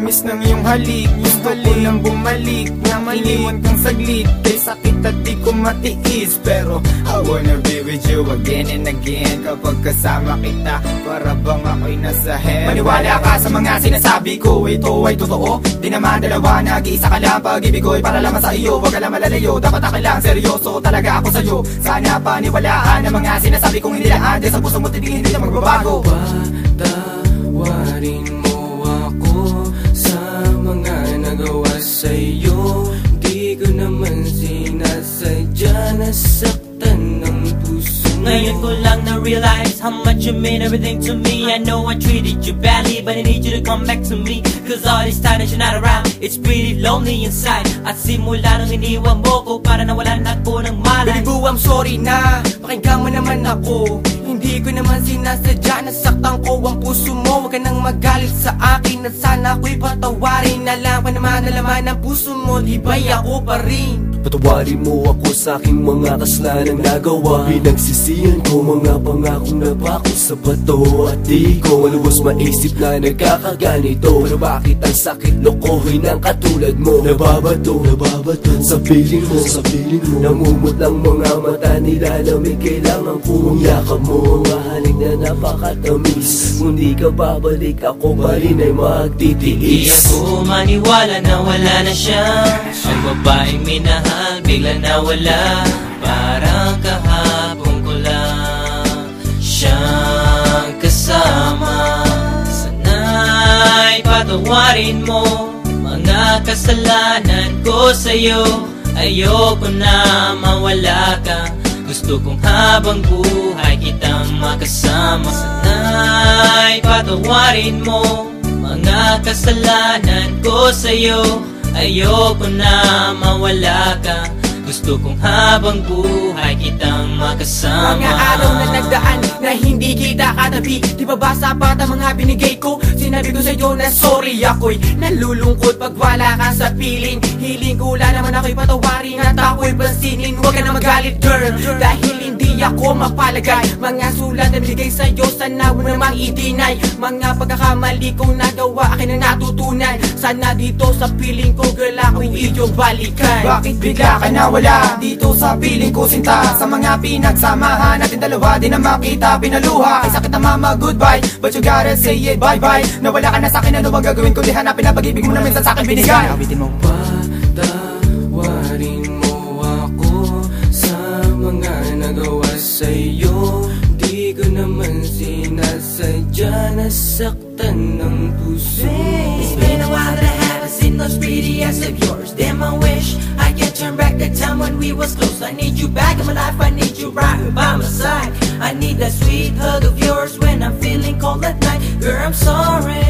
tamis ng iyong halik. Gusto ko lang bumalik nang iniwan kang saglit. Kay sakit at di ko matiis, pero I wanna be with you again and again. Kapag kasama kita, para bang ako'y nasa heaven. Maniwala ka sa mga sinasabi ko, ito ay totoo. Di naman dalawa, nag-iisa ka lang. Pag-ibig ko'y para lamang sa iyo, wag ka lang malalayo. Dapat akin lang, seryoso talaga ako sa'yo. Sana paniwalaan ang mga sinasabi kong inilaan. Dahil sa puso mo titingin, hindi na magbabago. Patawarin mo ako sa mga nagawa sa'yo. Di ko naman sinasadya, nasaktan ng puso mo. Ngayon ko lang na-realize how much you mean everything to me. I know I treated you badly, but I need you to come back to me. Cause all this time that you're not around, it's pretty lonely inside. At simula nung iniwan mo ko, para nawalan ako ng malay. Baby boo, I'm sorry na, pakinggan mo naman ako. Hindi ko naman sinasadya, nasaktan ko ang puso mo. Huwag ka nang magalit sa akin at sana ako'y patawarin. Alam ka naman na laman ng puso mo, di ba'y ako pa rin? Patawarin mo ako sa aking mga kasalanan nagawa. Pinagsisihan ko mga pangakong napako sa bato. At di ko malubos maisip na nagkakaganito. Pero bakit ang sakit lokohin ng katulad mo? Nababato sa piling mo, namumut lang mga mata, nilalamig. Kailangan kong yakap mo, mahalik na napakatamis. Kung di ka babalik, ako pa rin ay magtitiis. Di ako maniwala na wala na siya. Ang babaeng minahal bigla nawala. Parang kahapon ko lang siyang kasama. Sana'y patawarin mo mga kasalanan ko sa'yo. Ayoko na mawala ka, gusto kong habang buhay kitang makasama. Sana'y patawarin mo mga kasalanan ko sa'yo. Ayoko na mawala ka, gusto kong habang buhay kitang makasama. Mga araw na nagdaan na hindi kita katabi, di ba ba sapat ang mga binigay ko? Sinabi ko sa'yo na sorry, ako'y nalulungkot pag wala ka sa piling. Hiling ko lang naman ako'y patawarin at ako'y pansinin. Huwag ka na magalit girl, dahil hindi ako mapalagay. Mga sulat na binigay sa'yo, sana mo namang i-deny. Mga pagkakamali kong nagawa, akin ang natutunan. Sana dito sa piling ko girl, ako'y iyong balikan. Bakit bigla ka nawala dito sa piling ko sinta? Sa mga pinagsamahan natin dalawa, di na makita pinaluha. Ay sakit na mama, goodbye, but you gotta say it, bye-bye. Nawala ka na sa'kin, ano bang gagawin ko? Di hanapin na pag-ibig mo na minsan sa'kin binigay. Awitin mo. Patawarin mo ako sa mga nagawa sa'yo. Di ko naman sinasadya, nasaktan ng puso. It's been a while that I haven't seen those pretty eyes of yours. Damn, I wish I could turn back the time when we was close. I need you back in my life, I need you right by my side. I need that sweet hug of yours when I'm feeling cold at night. Girl, I'm sorry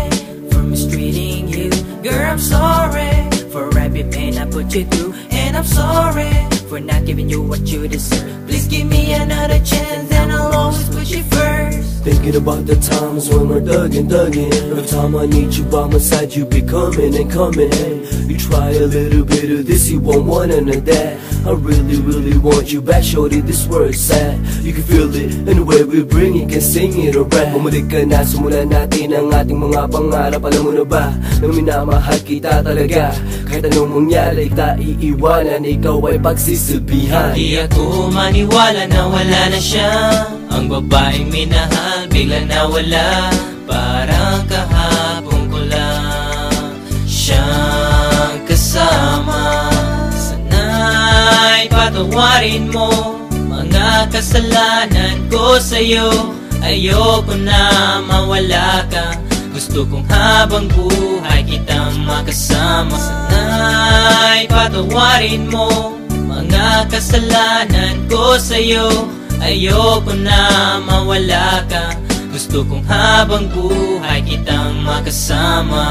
for mistreating you. Girl, I'm sorry for every pain I put you through. And I'm sorry for not giving you what you deserve. Please give me another chance and I'll always put you first. Thinking about the times when we're thugging. Every time I need you by my side, you be coming and coming. Hey, you try a little bit of this, you won't want none of that. I really want you back, shorty, this word's sad. You can feel it, and the way we bring it, can sing it or rap. Bumalik ka na, simulan natin ang ating mga pangarap. Alam mo na ba, na minamahal kita talaga. Kahit anong mangyari, kita iiwanan, ikaw ay pagsisilbihan. Di ako maniwala na wala na siya. Ang babaeng minahal bigla nawala. Parang kahapon ko lang siyang kasama. Sana'y patawarin mo mga kasalanan ko sa'yo. Ayoko na mawala ka, gusto kong habang buhay kitang makasama. Sana'y patawarin mo mga kasalanan ko sa'yo. Ayoko na mawala ka, gusto kong habang buhay kitang makasama.